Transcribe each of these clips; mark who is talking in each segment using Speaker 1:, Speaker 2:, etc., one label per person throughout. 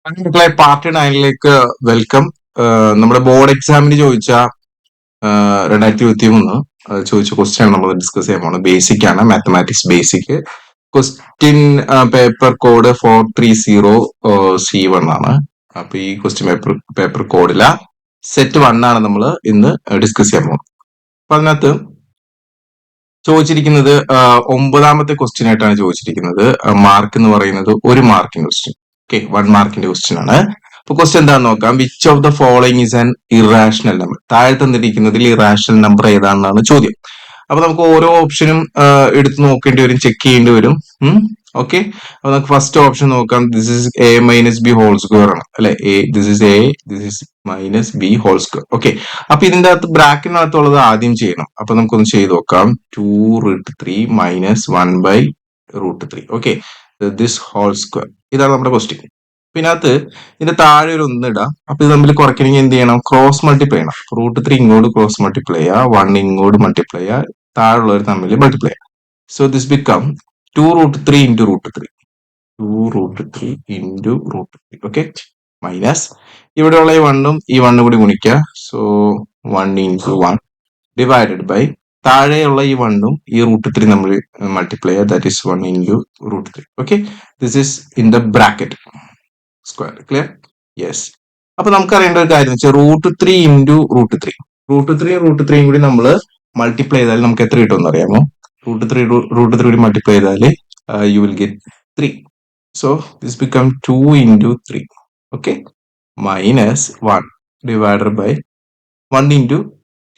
Speaker 1: മക്കളെ part 9ലേക്ക് welcome. നമ്മുടെ board എക്സാമിന് ചോദിച്ച 2023 ചോദിച്ച ക്വസ്റ്റ്യൻ ആണ് നമ്മൾ ഡിസ്കസ് ചെയ്യാൻ പോകുന്നത്. ബേസിക് ആണ്, mathematics basic. Question paper code 430C1 ആണ്. അപ്പൊ ഈ ക്വസ്റ്റ്യൻ പേപ്പർ കോഡില സെറ്റ് 1 ആണ് നമ്മൾ ഇന്ന് ഡിസ്കസ് ചെയ്യാൻ പോകുന്നത്. അപ്പൊ അതിനകത്ത് ചോദിച്ചിരിക്കുന്നത് 9ാമത്തെ ക്വസ്റ്റ്യൻ ആയിട്ടാണ് ചോദിച്ചിരിക്കുന്നത്. മാർക്ക് എന്ന് പറയുന്നത് 1 മാർക്കിന്റെ ക്വസ്റ്റ്യൻ. ഓക്കെ, 1 മാർക്കിന്റെ ക്വസ്റ്റ്യൻ ആണ്. അപ്പൊ ക്വസ്റ്റ്യൻ എന്താണെന്ന് നോക്കാം. Which of the following is an irrational number? താഴെ തന്നിരിക്കുന്നതിൽ ഇറാഷണൽ നമ്പർ ഏതാണെന്നാണ് ചോദ്യം. അപ്പൊ നമുക്ക് ഓരോ ഓപ്ഷനും എടുത്ത് നോക്കേണ്ടി വരും, ചെക്ക് ചെയ്യേണ്ടി വരും. ഓക്കെ, അപ്പൊ നമുക്ക് ഫസ്റ്റ് ഓപ്ഷൻ നോക്കാം. This is a minus b whole square ആണ് അല്ലെ. This is a, this is minus b whole square. Okay, അപ്പൊ ഇതിന്റെ അകത്ത് ബ്രാക്കറ്റിനകത്തുള്ളത് ആദ്യം ചെയ്യണം. അപ്പൊ നമുക്കൊന്ന് ചെയ്ത് നോക്കാം. 2√3 minus 1/√3. Okay, this whole square. ഇതാണ് നമ്മുടെ ക്വസ്റ്റ്യൻ. ഇതിനകത്ത് ഇതിന്റെ താഴെ ഒരു 1 ഇടാം. അപ്പൊ ഇത് തമ്മിൽ കുറയ്ക്കണമെങ്കിൽ എന്ത് ചെയ്യണം? ക്രോസ് മൾട്ടിപ്ലൈ ചെയ്യണം. √3 ഇങ്ങോട്ട് ക്രോസ് മൾട്ടിപ്ലൈ ചെയ്യുക, 1 ഇങ്ങോട്ട് മൾട്ടിപ്ലൈ ചെയ്യുക, താഴെയുള്ളവർ തമ്മിൽ മൾട്ടിപ്ലൈ ചെയ്യുക. So this become 2√3 into √3. 2√3 into √3. Okay, minus ഇവിടെയുള്ള ഈ 1ഉം ഈ 1ഉം കൂടി ഗുണിക്കുക. സോ 1 into 1 ഡിവൈഡഡ് ബൈ താഴെയുള്ള ഈ 1ഉം ഈ √3 നമ്മൾ മൾട്ടിപ്ലൈ ചെയ്യുക. That is 1 into √3. Okay, this is in the bracket square. Clear? Yes. അപ്പൊ നമുക്ക് അറിയേണ്ട ഒരു കാര്യം വെച്ചാൽ √3 into √3. √3 കൂടി നമ്മൾ മൾട്ടിപ്ലൈ ചെയ്താൽ നമുക്ക് എത്ര കിട്ടുമെന്ന് അറിയാമോ? √3 കൂടി മൾട്ടിപ്ലൈ ചെയ്താൽ you will get 3. So this become 2 into 3. Okay, minus 1 divided by 1 into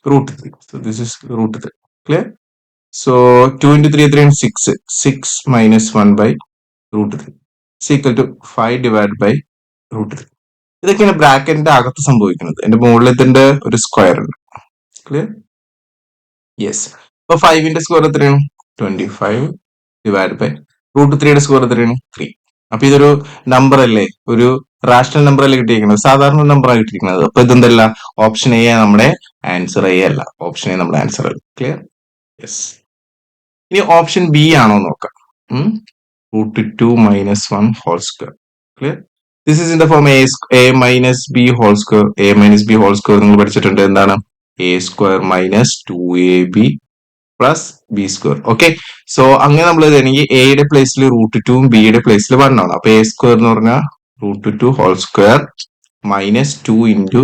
Speaker 1: √3. So this is √3. Clear? So 2 into 3 എത്രയാണ്? 6. 6 minus 1/√3 is equal to 5 divided by √3. ഇതൊക്കെയാണ് ബ്രാക്കറ്റിന്റെ അകത്ത് സംഭവിക്കുന്നത്. എന്റെ മുകളിലത്തിന്റെ ഒരു സ്ക്വയർ ഉണ്ട്. ക്ലിയർ? യെസ്. അപ്പൊ 5ന്റെ സ്ക്വയർ എത്രയാണ്? 25 ഡിവൈഡ് ബൈ √3യുടെ സ്ക്വയർ എത്രയാണ്? 3. അപ്പൊ ഇതൊരു നമ്പർ അല്ലേ, ഒരു റാഷണൽ നമ്പർ അല്ലേ കിട്ടിയിരിക്കുന്നത്, സാധാരണ നമ്പർ ആണ് കിട്ടിയിരിക്കുന്നത്. അപ്പൊ ഇതെന്തല്ല? ഓപ്ഷൻ എ നമ്മുടെ ആൻസർ. എ അല്ല, ഓപ്ഷൻ എ നമ്മുടെ ആൻസർ അല്ല. ക്ലിയർ? യെസ്. ഇനി ഓപ്ഷൻ ബി ആണോ നോക്കാം. √2 minus 1 whole square. Clear? This is in the form a minus b whole square. a minus b whole square നിങ്ങൾ പഠിച്ചിട്ടുണ്ട്. എന്താണ്? a square minus 2ab plus b square. Okay, so അങ്ങനെ നമ്മൾ എഴുതണമെങ്കിൽ എയുടെ പ്ലേസിൽ √2ഉം ബിയുടെ പ്ലേസിൽ 1 ആണ്. അപ്പൊ a square എന്ന് പറഞ്ഞാൽ √2 whole square മൈനസ് 2 ഇൻറ്റു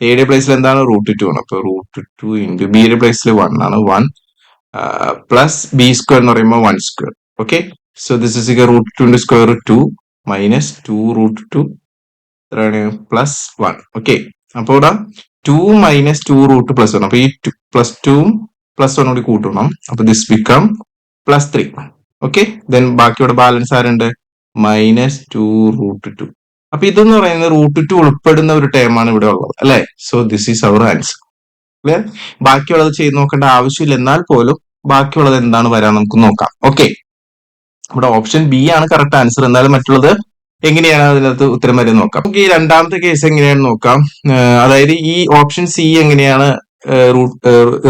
Speaker 1: എയുടെ പ്ലേസിൽ എന്താണ്? √2 ആണ്. അപ്പൊ √2 ഇൻറ്റു ബിയുടെ പ്ലേസിൽ 1 ആണ്. 1 പ്ലസ് ബി സ്ക്വയർ എന്ന് പറയുമ്പോൾ 1 square. Okay, so this is √2ന്റെ സ്ക്വയർ 2 മൈനസ് 2√2 എത്രയാണ്? പ്ലസ് 1. ഓക്കെ, അപ്പൊ ഇവിടെ 2 മൈനസ് 2√2 പ്ലസ് 1. അപ്പൊ ഈ പ്ലസ് 2ഉം പ്ലസ് 1 കൂടി കൂട്ടണം. അപ്പൊ this become plus 3. Okay, then ബാക്കിയുടെ ബാലൻസ് ആരുണ്ട്? മൈനസ് 2√2. അപ്പൊ ഇതെന്ന് പറയുന്നത് √2 ഉൾപ്പെടുന്ന ഒരു ടേം ആണ് ഇവിടെ ഉള്ളത് അല്ലെ. So this is our answer. Clear? ബാക്കിയുള്ളത് ചെയ്ത് നോക്കേണ്ട ആവശ്യമില്ല, എന്നാൽ പോലും ബാക്കിയുള്ളത് എന്താണ് വരാൻ നമുക്ക് നോക്കാം. ഓക്കെ, ഇവിടെ ഓപ്ഷൻ ബി ആണ് കറക്റ്റ് ആൻസർ. എന്നാലും മറ്റുള്ളത് എങ്ങനെയാണ് അതിനകത്ത് ഉത്തരം വരെ നോക്കാം. നമുക്ക് ഈ രണ്ടാമത്തെ കേസ് എങ്ങനെയാണെന്ന് നോക്കാം. അതായത് ഈ ഓപ്ഷൻ സി എങ്ങനെയാണ്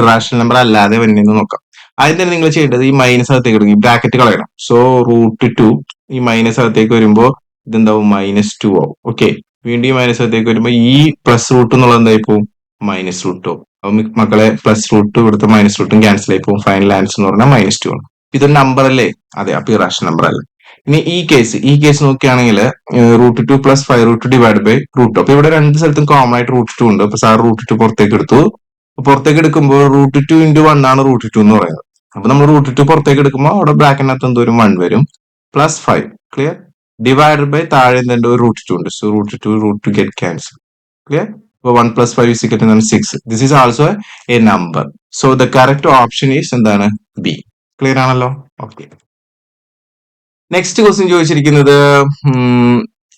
Speaker 1: ഇറാഷണൽ നമ്പർ അല്ലാതെ വരുന്നതെന്ന് നോക്കാം. ആദ്യം തന്നെ നിങ്ങൾ ചെയ്യേണ്ടത് ഈ മൈനസ് അകത്തേക്ക് എടുക്കും, ഈ ബ്രാക്കറ്റ് കളയണം. സോ √2 ഈ മൈനസ് അകത്തേക്ക് വരുമ്പോൾ ഇതെന്താവും? -2 ആവും. ഓക്കെ, വീണ്ടും ഈ മൈനസ് അകത്തേക്ക് വരുമ്പോൾ ഈ പ്ലസ് √2 എന്നുള്ളത് എന്തായി പോവും? -√2 ആവും. അപ്പൊ മക്കളെ പ്ലസ് √2 ഇവിടുത്തെ -√2 ക്യാൻസൽ ആയി പോകും. ഫൈനൽ ആൻസർ എന്ന് പറഞ്ഞാൽ -2 ആണ്. ഇതൊരു നമ്പർ അല്ലേ? അതെ, അപ്പൊ ഇറാഷണൽ നമ്പർ അല്ല. ഇനി ഈ കേസ് നോക്കുകയാണെങ്കിൽ √2 പ്ലസ് 5√2 ഡിവൈഡ് ബൈ √2. അപ്പൊ ഇവിടെ രണ്ട് സ്ഥലത്തും കോമൺ ആയിട്ട് √2 ഉണ്ട്. അപ്പൊ സാർ √2 പുറത്തേക്ക് എടുത്തു. പുറത്തേക്ക് എടുക്കുമ്പോൾ √2 into 1 ആണ് √2 എന്ന് പറയുന്നത്. അപ്പൊ നമ്മൾ √2 പുറത്തേക്ക് എടുക്കുമ്പോൾ അവിടെ ബ്രാക്കറ്റിനകത്ത് എന്തോരും 1 വരും. പ്ലസ് 5. ക്ലിയർ? ഡിവൈഡഡ് ബൈ താഴെ എന്തുണ്ട്? √2 ഉണ്ട്. So √2 get cancel. ക്ലിയർ? അപ്പൊ 1 + 5 is equal to 6. This is also A number. So the correct option is എന്താണ്? ബി. ക്ലിയർ ആണല്ലോ? ഓക്കെ, നെക്സ്റ്റ് ക്വസ്റ്റ്യൻ ചോദിച്ചിരിക്കുന്നത്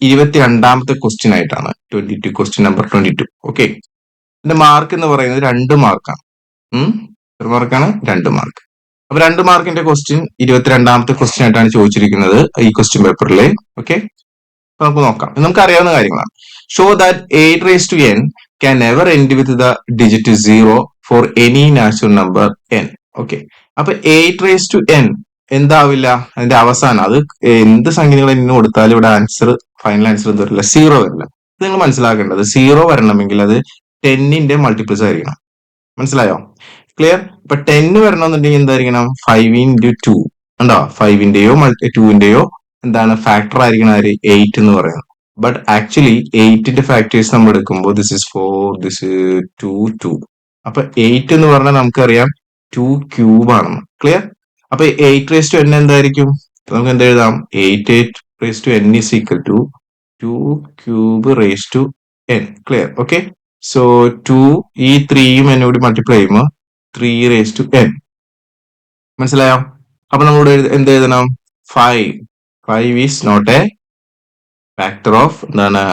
Speaker 1: 22ാമത്തെ ക്വസ്റ്റ്യൻ ആയിട്ടാണ്. 22, ക്വസ്റ്റ്യൻ നമ്പർ 22. ഓക്കെ, ഇതിന്റെ മാർക്ക് എന്ന് പറയുന്നത് 2 മാർക്കാണ്. എത്ര മാർക്കാണ്? 2 മാർക്ക്. അപ്പൊ 2 മാർക്കിന്റെ ക്വസ്റ്റ്യൻ 22ാമത്തെ ക്വസ്റ്റ്യൻ ആയിട്ടാണ് ചോദിച്ചിരിക്കുന്നത് ഈ ക്വസ്റ്റ്യൻ പേപ്പറിൽ. ഓക്കെ, നമുക്ക് നോക്കാം. നമുക്ക് അറിയാവുന്ന കാര്യങ്ങളാണ്. Show that 8n can never end with the digit 0 for any natural number n. Okay, അപ്പൊ 8n എന്താവില്ല? അതിന്റെ അവസാനം അത് എന്ത് സംഖ്യകൾ n കൊടുത്താലും ഇവിടെ ആൻസർ ഫൈനൽ ആൻസർ എന്ത് വരില്ല, 0 വരില്ല. നിങ്ങൾ മനസ്സിലാക്കേണ്ടത് 0 വരണമെങ്കിൽ അത് 10ന്റെ മൾട്ടിപ്പിൾസ് ആയിരിക്കണം. മനസ്സിലായോ? ക്ലിയർ? ഇപ്പൊ 10 വരണമെന്നുണ്ടെങ്കിൽ എന്തായിരിക്കണം, 5 into 2 ഉണ്ടോ, 5ന്റെയോ 2ന്റെയോ എന്താണ് ഫാക്ടർ ആയിരിക്കണം ആര്, 8 എന്ന് പറയുന്നത്. ബട്ട് ആക്ച്വലി 8ന്റെ ഫാക്ടേഴ്സ് നമ്മൾ എടുക്കുമ്പോൾ ദിസ് ഇസ് 4, ദിസ് 2. അപ്പൊ 8 എന്ന് പറഞ്ഞാൽ നമുക്കറിയാം 2 ക്യൂബ് ആണെന്ന്. ക്ലിയർ? അപ്പൊ 8 raised to n എന്തായിരിക്കും, നമുക്ക് എന്ത് എഴുതാം, 8 raised to n is equal to 2 cube raised to n. Clear? Okay. So 2 ഈ 3യും n കൂടി മൾട്ടിപ്ലൈ ചെയ്യുമ്പോൾ 3 raised to n. മനസ്സിലായോ? അപ്പൊ നമ്മളോട് എന്ത് എഴുതണം, 5 is not a factor of എന്താണ്,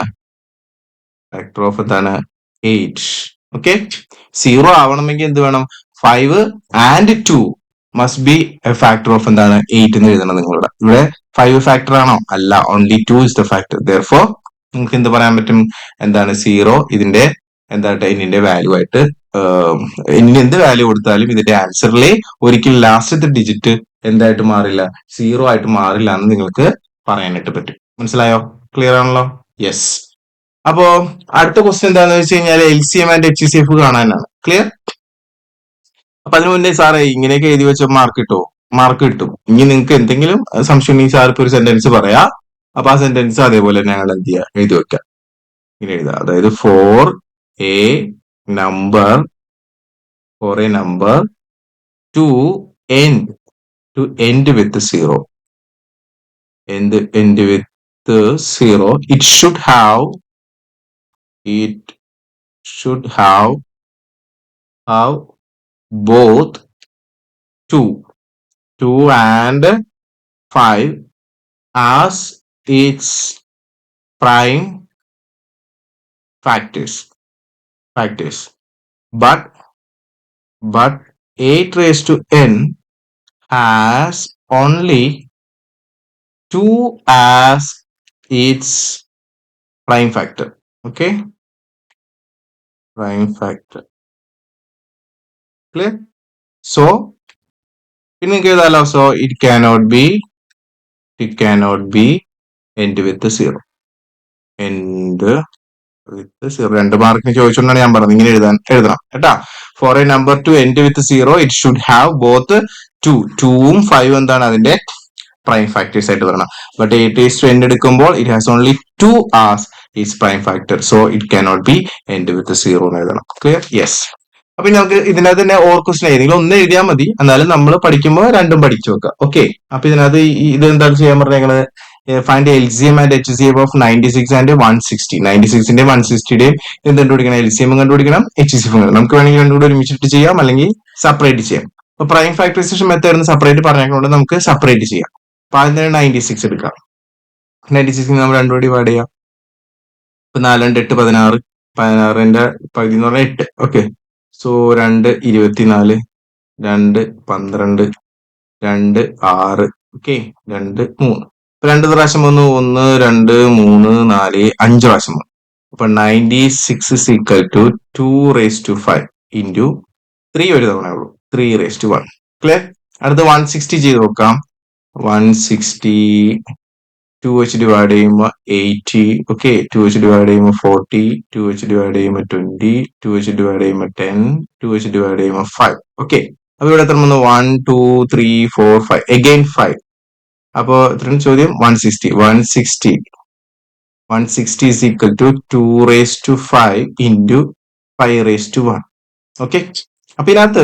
Speaker 1: ഫാക്ടർ ഓഫ് എന്താണ് 8. ഓക്കെ. 0 ആവണമെങ്കിൽ എന്ത് വേണം, 5 and 2 must be A factor of എന്താണ് 8 എന്ന് എഴുതണം. നിങ്ങളുടെ ഇവിടെ 5 ഫാക്ടർ ആണോ, അല്ല, only 2 is the factor. Therefore നിങ്ങൾക്ക് എന്ത് പറയാൻ പറ്റും, എന്താണ് 0 ഇതിന്റെ എന്താണ് എന്നിന്റെ വാല്യൂ ആയിട്ട്, ഇനി എന്ത് വാല്യൂ കൊടുത്താലും ഇതിന്റെ ആൻസറിലെ ഒരിക്കലും ലാസ്റ്റത്തെ ഡിജിറ്റ് എന്തായിട്ട് മാറില്ല, 0 ആയിട്ട് മാറില്ല എന്ന് നിങ്ങൾക്ക് പറയാനായിട്ട് പറ്റും. മനസ്സിലായോ? ക്ലിയർ ആണല്ലോ? യെസ്. അപ്പോ അടുത്ത ക്വസ്റ്റ്യൻ എന്താന്ന് വെച്ച് കഴിഞ്ഞാൽ LCM ആൻഡ് HCF കാണാനാണ്. ക്ലിയർ? അപ്പൊ അതിനു മുന്നേ സാറേ ഇങ്ങനെയൊക്കെ എഴുതി വെച്ച മാർക്ക് കിട്ടുമോ? മാർക്ക് കിട്ടും. ഇനി നിങ്ങൾക്ക് എന്തെങ്കിലും സംശയം ഉണ്ടെങ്കിൽ സാർ ഇപ്പൊ ഒരു സെന്റൻസ് പറയാ, അപ്പൊ ആ സെന്റൻസ് അതേപോലെ തന്നെ ഞങ്ങൾ എന്ത് ചെയ്യുക, എഴുതി വെക്കാം. ഇങ്ങനെ എഴുതാം, അതായത് for a number to end with 0, end with 0, it should have both 2 and 5 as its prime factors. But 8 raised to n has only 2 as its prime factor. Okay, prime factor. Clear? So in the so it cannot be end with 0. End with 0. രണ്ട് മാർക്കിന് ചോദിച്ചുകൊണ്ടാണ് ഞാൻ പറഞ്ഞത് ഇങ്ങനെ എഴുതണം കേട്ടാ. For a number to end with 0 it should have both 2ഉം 5 എന്താണ് അതിന്റെ പ്രൈം ഫാക്ടേഴ്സ് ആയിട്ട് വരണം. ബട്ട് 8 raised to n എടുക്കുമ്പോൾ it has only 2 as its prime factor, so it cannot be end with 0 എന്ന് എഴുതണം. ക്ലിയർ? യെസ്. അപ്പൊ നമുക്ക് ഇതിനകത്ത് തന്നെ ഓർ ക്വസ്റ്റൻ ഏതെങ്കിലും ഒന്ന് എഴുതിയാൽ മതി, എന്നാലും നമ്മൾ പഠിക്കുമ്പോൾ രണ്ടും പഠിച്ചു വെക്കാം. ഓക്കെ. അപ്പൊ ഇതിനകത്ത് ഇത് എന്താണ് ചെയ്യാൻ പറഞ്ഞേക്കുന്നത്, find LCM and HCF of 96 and 160. 96ന്റെയും 160യുടെയും എന്ത് കണ്ടുപിടിക്കണം, LCM കണ്ടുപിടിക്കണം, HCF കണ്ടുപിടിക്കണം. നമുക്ക് വേണമെങ്കിൽ രണ്ടും കൂടെ ഒരുമിച്ചിട്ട് ചെയ്യാം, അല്ലെങ്കിൽ സെപ്പറേറ്റ് ചെയ്യാം. അപ്പൊ പ്രൈം ഫാക്ടറൈസേഷൻ മെത്തേഡ് സെപ്പറേറ്റ് പറഞ്ഞേക്കൊണ്ട് നമുക്ക് സെപ്പറേറ്റ് ചെയ്യാം. അപ്പൊ അതിന് 96 എടുക്കാം. 96 നമ്മൾ രണ്ടും ഡിവൈഡ് ചെയ്യാം. ഇപ്പൊ 4 2 8 16, 16ന്റെ പകുതി എന്ന് പറഞ്ഞാൽ 8. ഓക്കെ. സോ 2 24, 2 12, 2 6. ഓക്കെ. 2 3. രണ്ട് പ്രാവശ്യം വന്നു, 1 2 3 4 5 പ്രാവശ്യം വന്നു. അപ്പൊ 96 is equal to 2 raised to 5 into 3 ഒരു തവണ ഉള്ളൂ, 3 raised to 1. ക്ലിയർ? അടുത്ത 160 ചെയ്ത് നോക്കാം. 160 2 വെച്ച് ഡിവൈഡ് ചെയ്യുമ്പോൾ 80. ഓക്കെ. 2 വെച്ച് ഡിവൈഡ് ചെയ്യുമ്പോൾ 40, 2 വെച്ച് ഡിവൈഡ് ചെയ്യുമ്പോൾ 20, 2 വെച്ച് ഡിവൈഡ് ചെയ്യുമ്പോൾ 10, 2 വെച്ച് ഡിവൈഡ് ചെയ്യുമ്പോൾ 5. ഓക്കെ. അപ്പൊ ഇവിടെ എത്ര വന്നു, 1 2 3 4 5, അഗൈൻ 5. അപ്പോ ഇത്രയും ചോദ്യം 160 is equal to 2 raised to 5 into 5 raised to 1. Okay. അപ്പൊ ഇതിനകത്ത്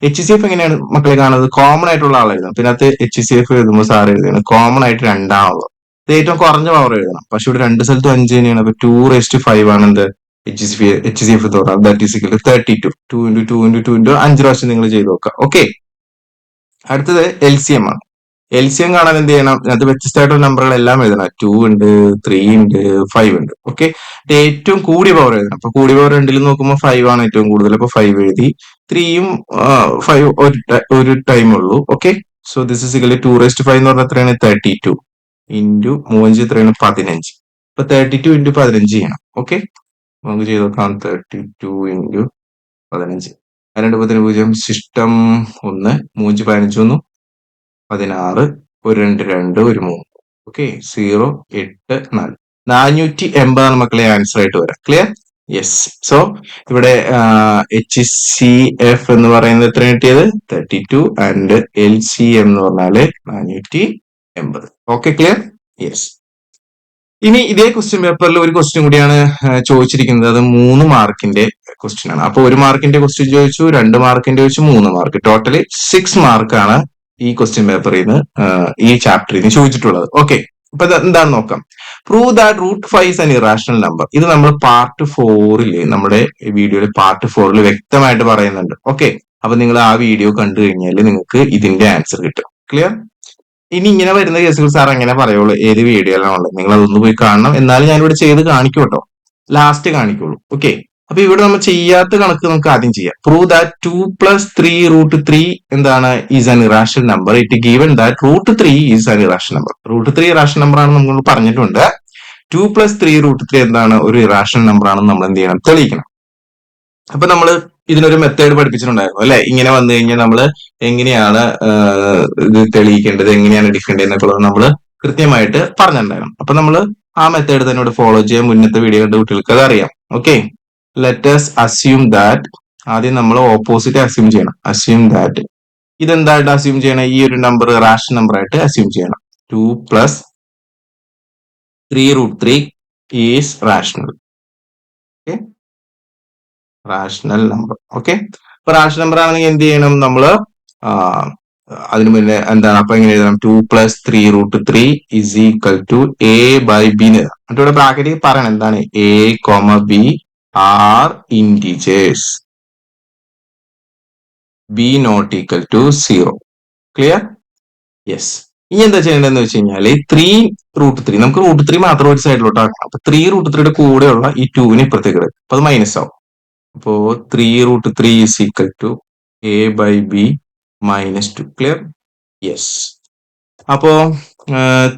Speaker 1: HCF എങ്ങനെയാണ് മക്കളെ കാണുന്നത്, കോമൺ ആയിട്ടുള്ള ആളെഴുതണം. അപ്പൊ ഇതിനകത്ത് HCF എഴുതുമ്പോൾ സാർ എഴുതുന്നത് കോമൺ ആയിട്ട് 2 ആണല്ലോ, ഇത് ഏറ്റവും കുറഞ്ഞ പവർ എഴുതണം. പക്ഷെ ഇവിടെ രണ്ട് സ്ഥലത്തും 5 തന്നെയാണ്. അപ്പൊ 2 raised to 5 ആണ് എന്ത് HCF എന്ന് പറയുന്നത്. That is equal to 32. 2 into 2 into 2 into 5 പ്രാവശ്യം നിങ്ങൾ ചെയ്ത് നോക്കാം. ഓക്കെ. അടുത്തത് LCM ആണ്. LCM കാണാൻ എന്ത് ചെയ്യണം, അതിനകത്ത് വ്യത്യസ്തമായിട്ടുള്ള നമ്പറുകൾ എല്ലാം എഴുതണം. 2 ഉണ്ട്, 3 ഉണ്ട്, 5 ഉണ്ട്. ഓക്കെ. ഏറ്റവും കൂടിയ പവർ എഴുതണം. അപ്പൊ കൂടിയ പവർ രണ്ടിലും നോക്കുമ്പോൾ 5 ആണ് ഏറ്റവും കൂടുതൽ. അപ്പൊ 5 എഴുതി. 3യും 5 ഒരു ടൈം ഉള്ളൂ. Okay. So this is equal to 2 raised to 5 എന്ന് പറഞ്ഞാൽ എത്രയാണ്, 32 ഇൻറ്റു 3 എത്രയാണ്, 15. അപ്പൊ 32 ഇൻറ്റു 15 ചെയ്യണം. ഓക്കെ. നമുക്ക് ചെയ്ത് നോക്കാം. 32 ഇൻറ്റു 15, 2 10 0, സിസ്റ്റം 1, 3 15 1 16, 1 2 2 1 3. ഓക്കെ. 0 8 4. 480 മക്കളെ ആൻസർ ആയിട്ട് വരാം. ക്ലിയർ? യെസ്. സോ ഇവിടെ HCF എന്ന് പറയുന്നത് എത്ര കിട്ടിയത്? 32 ആൻഡ് LCM എന്ന് പറഞ്ഞാല് 480. Okay, clear? യെസ്. ഇനി ഇതേ ക്വസ്റ്റ്യൻ പേപ്പറിൽ ഒരു ക്വസ്റ്റ്യൻ കൂടിയാണ് ചോദിച്ചിരിക്കുന്നത്. അത് 3 മാർക്കിന്റെ ക്വസ്റ്റ്യൻ ആണ്. അപ്പൊ 1 മാർക്കിന്റെ ക്വസ്റ്റ്യൻ ചോദിച്ചു, 2 മാർക്കിന്റെ ചോദിച്ചു, 3 മാർക്ക്, ടോട്ടലി 6 മാർക്കാണ് ഈ ക്വസ്റ്റ്യൻ പേപ്പറിൽ നിന്ന് ഈ ചാപ്റ്ററിൽ നിന്ന് ചോദിച്ചിട്ടുള്ളത്. ഓക്കെ, അപ്പൊ എന്താന്ന് നോക്കാം. Prove that √5 is an irrational number. ഇത് നമ്മൾ പാർട്ട് 4 നമ്മുടെ വീഡിയോയിൽ പാർട്ട് 4 വ്യക്തമായിട്ട് പറയുന്നുണ്ട്. ഓക്കെ, അപ്പൊ നിങ്ങൾ ആ വീഡിയോ കണ്ടു കഴിഞ്ഞാൽ നിങ്ങൾക്ക് ഇതിന്റെ ആൻസർ കിട്ടും. ക്ലിയർ? ഇനി ഇങ്ങനെ വരുന്ന കേസുകൾ സാർ എങ്ങനെ പറയുള്ളൂ, ഏത് വീഡിയോയിലാണുള്ളത്, നിങ്ങൾ അതൊന്ന് പോയി കാണണം. എന്നാലും ഞാനിവിടെ ചെയ്ത് കാണിക്കും കേട്ടോ, ലാസ്റ്റ് കാണിക്കുള്ളൂ. ഓക്കെ, അപ്പൊ ഇവിടെ നമ്മൾ ചെയ്യാത്ത കണക്ക് നമുക്ക് ആദ്യം ചെയ്യാം. പ്രൂവ് ദാറ്റ് 2 + 3 √3 എന്താണ് is an irrational number. It given that √3 is an irrational number. √3 irrational number ആണെന്ന് നമ്മൾ പറഞ്ഞിട്ടുണ്ട്. 2 + 3 √3 എന്താണ്, ഒരു ഇറാഷണൽ നമ്പർ ആണെന്ന് നമ്മൾ എന്ത് ചെയ്യണം, തെളിയിക്കണം. അപ്പൊ നമ്മൾ ഇതിനൊരു മെത്തേഡ് പഠിപ്പിച്ചിട്ടുണ്ടായിരുന്നു അല്ലെ. ഇങ്ങനെ വന്നു കഴിഞ്ഞാൽ നമ്മൾ എങ്ങനെയാണ് ഇത് തെളിയിക്കേണ്ടത്, എങ്ങനെയാണ് എടുക്കേണ്ടത് എന്നൊക്കെ നമ്മൾ കൃത്യമായിട്ട് പറഞ്ഞിട്ടുണ്ടായിരുന്നു. അപ്പൊ നമ്മൾ ആ മെത്തേഡ് തന്നെ ഇവിടെ ഫോളോ ചെയ്യാൻ മുന്നത്തെ വീഡിയോ കണ്ട കുട്ടികൾക്ക് അത് അറിയാം. ഓക്കെ, ലെറ്റസ് അസ്യൂം ദാറ്റ്, ആദ്യം നമ്മൾ ഓപ്പോസിറ്റ് അസ്യൂം ചെയ്യണം. അസ്യൂം ദാറ്റ് ഇതെന്തായിട്ട് അസ്യൂം ചെയ്യണം, ഈ ഒരു നമ്പർ റാഷണൽ നമ്പർ ആയിട്ട് അസ്യൂം ചെയ്യണം. 2 + 3 √3 is rational. Okay, rational number. Okay, അപ്പൊ റാഷണൽ നമ്പർ ആണെങ്കിൽ എന്ത് ചെയ്യണം നമ്മള്, അതിന് മുന്നേ എന്താണ്, അപ്പൊ എങ്ങനെ എഴുതണം, 2 + 3 √3 is equal to A/B. എന്നിട്ട് ഇവിടെ ബ്രാക്കറ്റിൽ പറയണം എന്താണ്, A, B are integers, B not equal to 0. Clear? Yes. ഇനി എന്താ ചെയ്യേണ്ടതെന്ന് വെച്ച് കഴിഞ്ഞാല് 3 √3 നമുക്ക് √3 മാത്രം ഒരു സൈഡിലോട്ട് ആക്കണം. അപ്പൊ 3 √3യുടെ കൂടെയുള്ള ഈ 2 ഇപ്പുറത്തേക്ക് എടുക്കും. അപ്പൊ അത് മൈനസ് ആവും. അപ്പോ 3 √3 is equal to A/B -2. Clear? Yes. അപ്പോ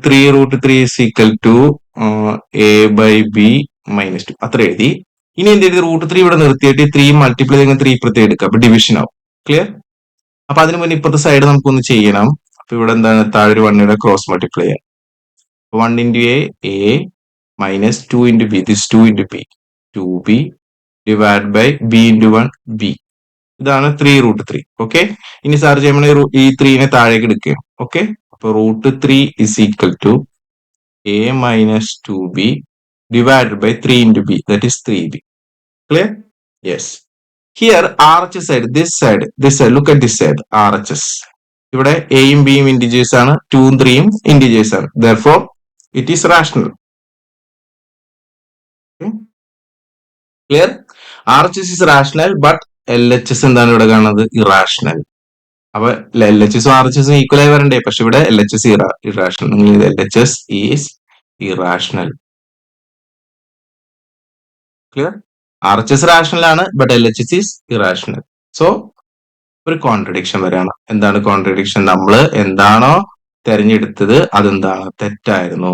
Speaker 1: 3 √3 is equal to A/B -2 അത്ര എഴുതി. ഇനി എന്ത് ചെയ്ത് √3 ഇവിടെ നിർത്തിയിട്ട് 3 മൾട്ടിപ്ലൈ ചെയ്യുന്ന 3 ഇപ്പുറത്തേക്ക് എടുക്കുക. അപ്പൊ ഡിവിഷൻ ആവും. ക്ലിയർ? അപ്പൊ അതിന് മുന്നേ ഇപ്പുറത്തെ സൈഡ് നമുക്കൊന്ന് ചെയ്യണം. അപ്പൊ ഇവിടെ എന്താണ്, താഴെ ഒരു 1 ക്രോസ് മൾട്ടിപ്ലൈ ചെയ്യാം. 1 × A -2 × B, this 2 × B, 2B divide by B × 1 B. ഇതാണ് 3 √3. ഓക്കെ, ഇനി സാർ ചെയ്യുമ്പോൾ ഈ 3നെ താഴേക്ക് എടുക്കുക. ഓക്കെ, അപ്പൊ √3 is equal to A -2B divided by 3 × B, that is 3B. Clear? Yes. Here RHS side, this side, look at this side, RHS. ഇവിടെ എയും ബിയും ഇന്റിജേഴ്സ് ആണ്, 2ഉം 3ഉം ഇന്റിജേഴ്സ് ആണ്. Therefore, it is rational. Clear? RHS is rational, but LHS എന്താണ് ഇവിടെ കാണുന്നത്, irrational. അപ്പൊ LHS ഉം RHS ഉം ഈക്വൽ ആയി വരണ്ടേ, പക്ഷെ ഇവിടെ LHS ഇറാഷണൽ. നിങ്ങൾ LHS is irrational. Clear? RHS rational ആണ്, but LHS is irrational. So ഒരു കോൺട്രഡിക്ഷൻ വരാണ്. എന്താണ് കോൺട്രഡിക്ഷൻ? നമ്മൾ എന്താണോ തെരഞ്ഞെടുത്തത് അതെന്താണ്, തെറ്റായിരുന്നു.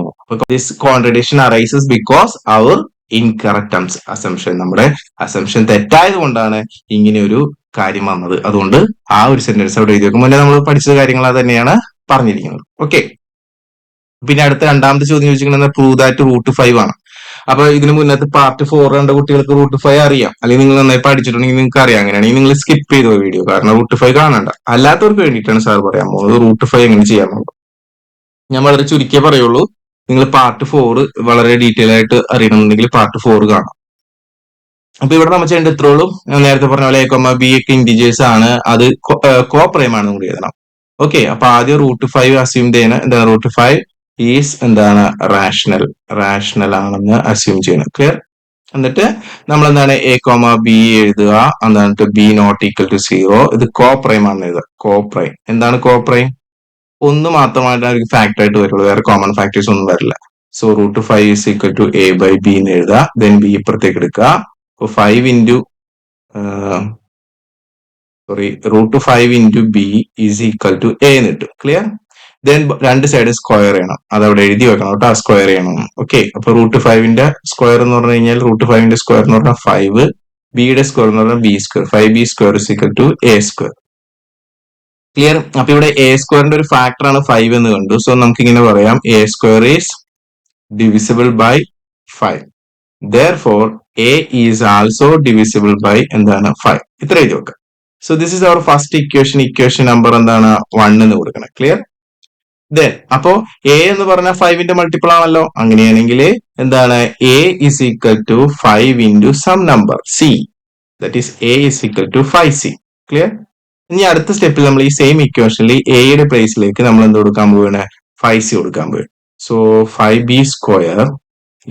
Speaker 1: This contradiction arises because our incorrect assumption, നമ്മുടെ അസംഷൻ തെറ്റായത് കൊണ്ടാണ് ഇങ്ങനെ ഒരു കാര്യം വന്നത്. അതുകൊണ്ട് ആ ഒരു സെന്റൻസ് അവിടെ എഴുതി വെക്കും. മുന്നേ നമ്മൾ പഠിച്ച കാര്യങ്ങൾ അത് തന്നെയാണ് പറഞ്ഞിരിക്കുന്നത്. ഓക്കെ, പിന്നെ അടുത്ത രണ്ടാമത്തെ ചോദ്യം ചോദിച്ചിരിക്കുന്നത് പ്രൂവ് ദാറ്റ് √5 ആണ്. അപ്പൊ ഇതിന് മുന്നത്തെ പാർട്ട് 4 കണ്ട കുട്ടികൾക്ക് √5 അറിയാം, അല്ലെങ്കിൽ നിങ്ങൾ നന്നായി പഠിച്ചിട്ടുണ്ടെങ്കിൽ നിങ്ങൾക്ക് അറിയാം. അങ്ങനെയാണെങ്കിൽ നിങ്ങൾ സ്കിപ്പ് ചെയ്തോ വീഡിയോ, കാരണം √5 കാണണ്ട. അല്ലാത്തവർക്ക് വേണ്ടിയിട്ടാണ് സാർ പറയാൻ പോകുന്നത് √5 എങ്ങനെ ചെയ്യാമെന്നുള്ളത്. ഞാൻ വളരെ ചുരുക്കിയേ പറയുള്ളൂ. നിങ്ങൾ പാർട്ട് 4 വളരെ ഡീറ്റെയിൽ ആയിട്ട് അറിയണമെന്നുണ്ടെങ്കിൽ പാർട്ട് 4 കാണാം. അപ്പൊ ഇവിടെ നമ്മൾ ചെയ്യേണ്ട ഇത്രേ ഉള്ളൂ. നേരത്തെ പറഞ്ഞ പോലെ A, B ഒക്കെ ഇന്റിജേഴ്സ് ആണ്, അത് കോപ്രൈം ആണ് കൂടി എഴുതണം. ഓക്കെ, അപ്പൊ ആദ്യം √5 അസ്യൂം ചെയ്യണം. എന്താണ് √5 ഈസ് എന്താണ്, റാഷണൽ ആണെന്ന് അസ്യൂം ചെയ്യണം. ക്ലിയർ? എന്നിട്ട് നമ്മൾ എന്താണ് A, B എഴുതുക. എന്നിട്ട് B not equal to 0. ഇത് കോപ്രൈം ആണെന്ന് എഴുതുക. കോപ്രൈം എന്താണ് കോപ്രൈം? ഒന്ന് മാത്രമായിട്ട് ഒരു ഫാക്ടർ ആയിട്ട് വരുള്ളൂ, വേറെ കോമൺ ഫാക്ടേഴ്സ് ഒന്നും വരില്ല. So √5 is equal to A/B എന്ന് എഴുതുക. ദെൻ B ഇപ്പുറത്തേക്ക് എടുക്കുക. അപ്പൊ 5 × √5 × B is equal to A എന്ന് കിട്ടും. ക്ലിയർ? ദെൻ രണ്ട് സൈഡ് സ്ക്വയർ ചെയ്യണം. അത് അവിടെ എഴുതി വെക്കണം കേട്ടോ, സ്ക്വയർ ചെയ്യണം. ഓക്കെ, അപ്പൊ √5ന്റെ സ്ക്വയർ എന്ന് പറഞ്ഞു കഴിഞ്ഞാൽ √5ന്റെ സ്ക്വയർ എന്ന് പറഞ്ഞാൽ 5, ബിയുടെ സ്ക്വയർ എന്ന് പറഞ്ഞാൽ B². 5B² is equal to A². Clear? അപ്പൊ ഇവിടെ A² ഒരു ഫാക്ടർ ആണ് 5 എന്ന് കണ്ടു. സോ നമുക്ക് ഇങ്ങനെ പറയാം, A² is divisible by 5. Therefore, A is also divisible by എന്താണ് 5. ഇത്ര എഴുതി വെക്കാം. So this is our first equation. Equation number എന്താണ് 1 എന്ന് കൊടുക്കണം. ക്ലിയർ? Then അപ്പോ A എന്ന് പറഞ്ഞ 5ന്റെ മൾട്ടിപ്പിൾ ആണല്ലോ. അങ്ങനെയാണെങ്കിൽ എന്താണ് A is equal to 5 into some number C. That is A is equal to 5C. Clear? ഇനി അടുത്ത സ്റ്റെപ്പിൽ നമ്മൾ ഈ സെയിം ഇക്വേഷനിൽ എയുടെ പ്ലേസിലേക്ക് നമ്മൾ എന്ത് കൊടുക്കാൻ പോവുകയാണ് 5C കൊടുക്കാൻ പോവുകയാണ്. So 5B square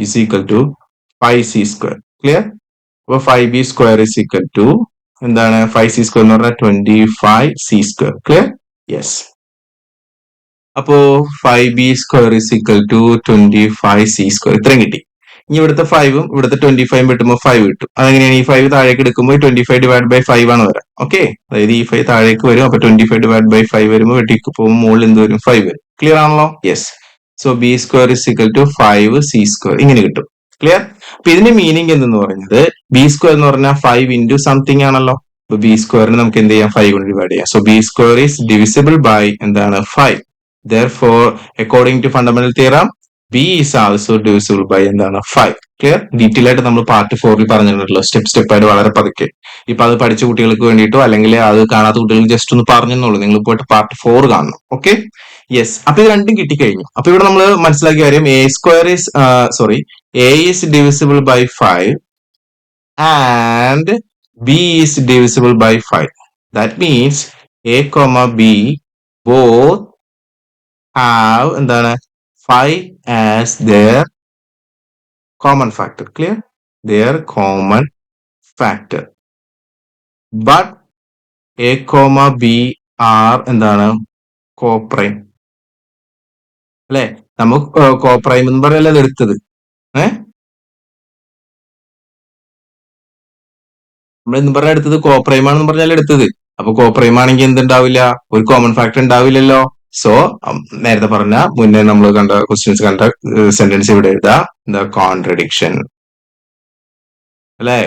Speaker 1: is equal to 5C square. Clear? അപ്പൊ 5B square is equal to എന്താണ് 5C സ്ക്വയർ എന്ന് പറഞ്ഞാൽ 25C സ്ക്വയർ. ക്ലിയർ? യെസ്. അപ്പോ 5B square is equal to 25C square. ഇത്രയും കിട്ടി. ഇനി ഇവിടുത്തെ 5ഉം ഇവിടുത്തെ 25 കിട്ടുമ്പോൾ 5 കിട്ടും. അതെങ്ങനെയാണ് ഈ 5 താഴേക്ക് എടുക്കുമ്പോൾ 25 ഡിവൈഡ് ബൈ 5 ആണ് വരാം. ഓക്കെ, അതായത് ഈ 5 താഴേക്ക് വരും. അപ്പൊ 25 ഡിവൈഡ് ബൈ 5 വരുമ്പോൾ വെട്ടിക്ക് പോകുമ്പോൾ മുകളിൽ എന്ത് വരും 5 വരും. ക്ലിയർ ആണല്ലോ? Yes. So B square is equal to 5C square ഇങ്ങനെ കിട്ടും. ക്ലിയർ? അപ്പൊ ഇതിന്റെ മീനിങ് എന്തെന്ന് പറയുന്നത് B സ്ക്വയർ എന്ന് പറഞ്ഞാൽ 5 ഇൻറ്റു സംതിങ് ആണല്ലോ. അപ്പൊ B സ്ക്വയറിന് നമുക്ക് എന്ത് ചെയ്യാം 5 കൊണ്ട് ഡിവൈഡ് ചെയ്യാം. So B square is divisible by എന്താണ് 5. Therefore, according to fundamental theorem, B is also divisible by എന്താണ് 5. ക്ലിയർ? ഡീറ്റെയിൽ ആയിട്ട് നമ്മൾ പാർട്ട് 4ൽ പറഞ്ഞിട്ടുണ്ടല്ലോ, സ്റ്റെപ്പ് ആയിട്ട് വളരെ പതുക്കെ. ഇപ്പൊ അത് പഠിച്ച കുട്ടികൾക്ക് വേണ്ടിയിട്ടോ അല്ലെങ്കിൽ അത് കാണാത്ത കുട്ടികൾക്ക് ജസ്റ്റ് ഒന്ന് പറഞ്ഞെന്നുള്ളൂ. നിങ്ങൾ പോയിട്ട് പാർട്ട് 4 കാണണം. Okay, yes. അപ്പൊ ഇത് രണ്ടും കിട്ടിക്കഴിഞ്ഞു. അപ്പൊ ഇവിടെ നമ്മൾ മനസ്സിലാക്കിയ കാര്യം A is divisible by 5 and B is divisible by 5. That means A, B both have എന്താണ് 5 as their common factor. Clear? Their common factor. But A, B are എന്താണ് കോപ്രൈം അല്ലെ? നമുക്ക് കോപ്രൈം എന്ന് പറയല്ലേ അത് എടുത്തത്. നമ്മൾ എന്ന് പറഞ്ഞാൽ എടുത്തത് കോപ്രൈം ആണെന്ന് പറഞ്ഞാൽ എടുത്തത്. അപ്പൊ കോപ്രൈം ആണെങ്കിൽ എന്തുണ്ടാവില്ല? ഒരു കോമൺ ഫാക്ടർ ഉണ്ടാവില്ലല്ലോ. സോ നേരത്തെ പറഞ്ഞ മുന്നേ നമ്മൾ കണ്ട ക്വസ്റ്റ്യൻസ് കണ്ട സെന്റൻസ് ഇവിടെ എഴുതാ ദ കോൺട്രഡിക്ഷൻ അല്ലെ?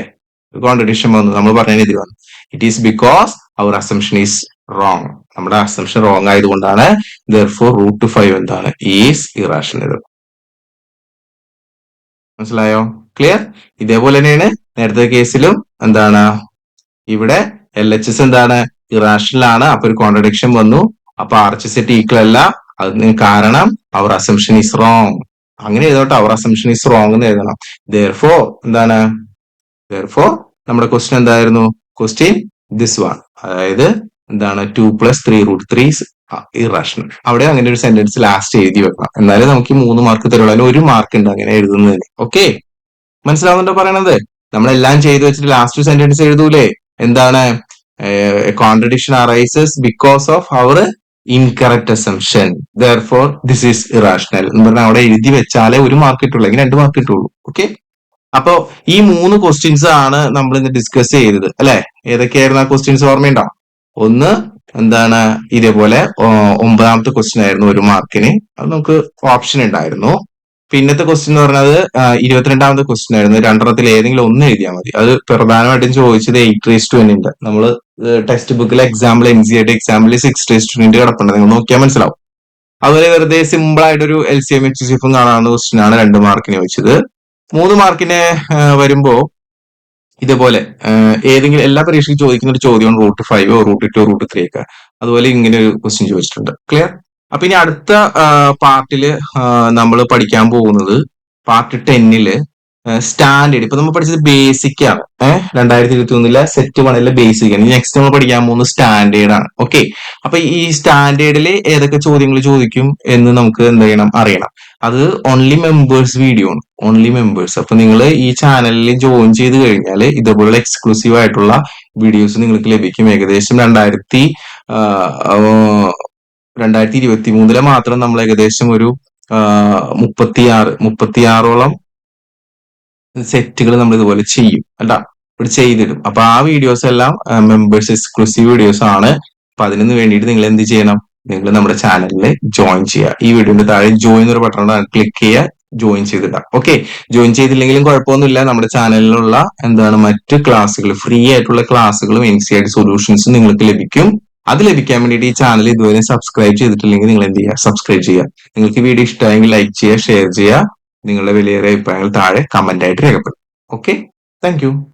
Speaker 1: കോൺട്രഡിക്ഷൻ വന്നു. നമ്മൾ പറഞ്ഞതിന് എതിര് വന്നു. It is because our assumption is wrong. നമ്മുടെ അസംഷൻ റോങ് ആയതുകൊണ്ടാണ്. therefore √5 എന്താണ് ഈസ് ഇറാഷണൽ. മനസ്സിലായോ? ക്ലിയർ? ഇതേപോലെ തന്നെയാണ് നേരത്തെ കേസിലും എന്താണ് ഇവിടെ LHS എന്താണ് ഇറാഷണൽ ആണ്. അപ്പൊ ഒരു കോൺട്രഡിക്ഷൻ വന്നു. അപ്പൊ RHS സെറ്റ് ഈക്വൽ അല്ല. അതിന് കാരണം അവർ അസംഷൻ ഈസ് റോങ്. അങ്ങനെ എഴുതോട്ടെ, അവർ അസംഷൻ ഈസ് റോങ് എന്ന് എഴുതണം. therefore എന്താണ് നമ്മുടെ ക്വസ്റ്റ്യൻ എന്തായിരുന്നു? ക്വസ്റ്റ്യൻ ദിസ് വൺ, അതായത് എന്താണ് 2 + 3√3 ഇറാഷണൽ. അവിടെ അങ്ങനെ ഒരു സെന്റൻസ് ലാസ്റ്റ് എഴുതി വെക്കണം. എന്നാലും നമുക്ക് 3 മാർക്ക് തരുള്ളൂ. അതിന് 1 മാർക്ക് ഉണ്ട് അങ്ങനെ എഴുതുന്നതിന്. ഓക്കെ, മനസ്സിലാവുന്നുണ്ടോ പറയണത്? നമ്മളെല്ലാം ചെയ്തു വെച്ചിട്ട് ലാസ്റ്റ് സെന്റൻസ് എഴുതൂലേ? എന്താണ് contradiction arises because of our incorrect assumption. therefore this is irrational എന്ന് പറഞ്ഞാൽ അവിടെ എഴുതി വെച്ചാലേ 1 മാർക്ക് കിട്ടുള്ളൂ, അല്ലെങ്കിൽ 2 മാർക്ക് കിട്ടുള്ളൂ. ഓക്കെ, അപ്പോ ഈ 3 ക്വസ്റ്റ്യൻസ് ആണ് നമ്മൾ ഇന്ന് ഡിസ്കസ് ചെയ്തത് അല്ലെ? ഏതൊക്കെയായിരുന്നു ആ ക്വസ്റ്റ്യൻസ് ഓർമ്മയുണ്ടോ? ഒന്ന് എന്താണ് ഇതേപോലെ 9ാമത്തെ ക്വസ്റ്റ്യൻ ആയിരുന്നു 1 മാർക്കിന്. അത് നമുക്ക് ഓപ്ഷൻ ഉണ്ടായിരുന്നു. പിന്നത്തെ ക്വസ്റ്റ്യൻ എന്ന് പറഞ്ഞത് 22ാമത്തെ ക്വസ്റ്റ്യൻ ആയിരുന്നു. രണ്ടെണ്ണത്തിൽ ഏതെങ്കിലും ഒന്ന് എഴുതിയാൽ മതി. അത് പ്രധാനമായിട്ടും ചോദിച്ചത് 8:10 നമ്മൾ ടെക്സ്റ്റ് ബുക്കിലെ എക്സാമ്പിൾ NCERT എക്സാമ്പിൾ 6:10 കിടപ്പുണ്ട്. നിങ്ങൾ നോക്കിയാൽ മനസ്സിലാവും. അതുപോലെ വെറുതെ സിമ്പിൾ ആയിട്ടൊരു LCM HCF കാണാവുന്ന ക്വസ്റ്റ്യൻ ആണ് 2 മാർക്കിന് വെച്ചത്. 3 മാർക്കിന് വരുമ്പോ ഇതേപോലെ ഏതെങ്കിലും എല്ലാ പരീക്ഷയ്ക്കും ചോദിക്കുന്ന ഒരു ചോദ്യമാണ് √5 √2 √3 ഒക്കെ. അതുപോലെ ഇങ്ങനെ ഒരു ക്വസ്റ്റ്യൻ ചോദിച്ചിട്ടുണ്ട്. ക്ലിയർ? അപ്പൊ ഇനി അടുത്ത പാർട്ടില് നമ്മൾ പഠിക്കാൻ പോകുന്നത് പാർട്ട് 10ല് സ്റ്റാൻഡേർഡ്. ഇപ്പൊ നമ്മൾ പഠിച്ചത് ബേസിക് ആണ്. 2021 സെറ്റ് 1 ബേസിക് ആണ്. നെക്സ്റ്റ് നമ്മൾ പഠിക്കാൻ പോകുന്നത് സ്റ്റാൻഡേർഡ് ആണ്. ഓക്കെ, അപ്പൊ ഈ സ്റ്റാൻഡേർഡിൽ ഏതൊക്കെ ചോദ്യങ്ങൾ ചോദിക്കും എന്ന് നമുക്ക് എന്ത് ചെയ്യണം അറിയണം. അത് ഓൺലി മെമ്പേഴ്സ് വീഡിയോ ആണ്, ഓൺലി മെമ്പേഴ്സ്. അപ്പൊ നിങ്ങൾ ഈ ചാനലിൽ ജോയിൻ ചെയ്ത് കഴിഞ്ഞാൽ ഇതേപോലുള്ള എക്സ്ക്ലൂസീവ് ആയിട്ടുള്ള വീഡിയോസ് നിങ്ങൾക്ക് ലഭിക്കും. ഏകദേശം 2023 മാത്രം നമ്മൾ ഏകദേശം ഒരു 36ഓളം സെറ്റുകൾ നമ്മൾ ഇതുപോലെ ചെയ്യും അല്ല, ഇവിടെ ചെയ്തിടും. അപ്പൊ ആ വീഡിയോസ് എല്ലാം മെമ്പേഴ്സ് എക്സ്ക്ലൂസീവ് വീഡിയോസ് ആണ്. അപ്പൊ അതിന് വേണ്ടിയിട്ട് നിങ്ങൾ എന്ത് ചെയ്യണം? നിങ്ങൾ നമ്മുടെ ചാനലിൽ ജോയിൻ ചെയ്യുക. ഈ വീഡിയോന്റെ താഴെ ജോയിൻ ഒരു ബട്ടൺ ക്ലിക്ക് ചെയ്യുക, ജോയിൻ ചെയ്തിടാം. ഓക്കെ, ജോയിൻ ചെയ്തില്ലെങ്കിലും കുഴപ്പമൊന്നുമില്ല. നമ്മുടെ ചാനലിലുള്ള മറ്റ് ക്ലാസ്സുകൾ, ഫ്രീ ആയിട്ടുള്ള ക്ലാസ്സുകളും NCERT സൊല്യൂഷൻസും നിങ്ങൾക്ക് ലഭിക്കും. അത് ലഭിക്കാൻ വേണ്ടിയിട്ട് ഈ ചാനൽ ഇതുവരെ സബ്സ്ക്രൈബ് ചെയ്തിട്ടില്ലെങ്കിൽ നിങ്ങൾ എന്ത് ചെയ്യുക? സബ്സ്ക്രൈബ് ചെയ്യുക. നിങ്ങൾക്ക് വീഡിയോ ഇഷ്ടമായെങ്കിൽ ലൈക്ക് ചെയ്യുക, ഷെയർ ചെയ്യുക. നിങ്ങളുടെ വിലയേറിയ അഭിപ്രായങ്ങൾ താഴെ കമന്റ് ആയിട്ട് രേഖപ്പെടുത്തും. Okay, thank you.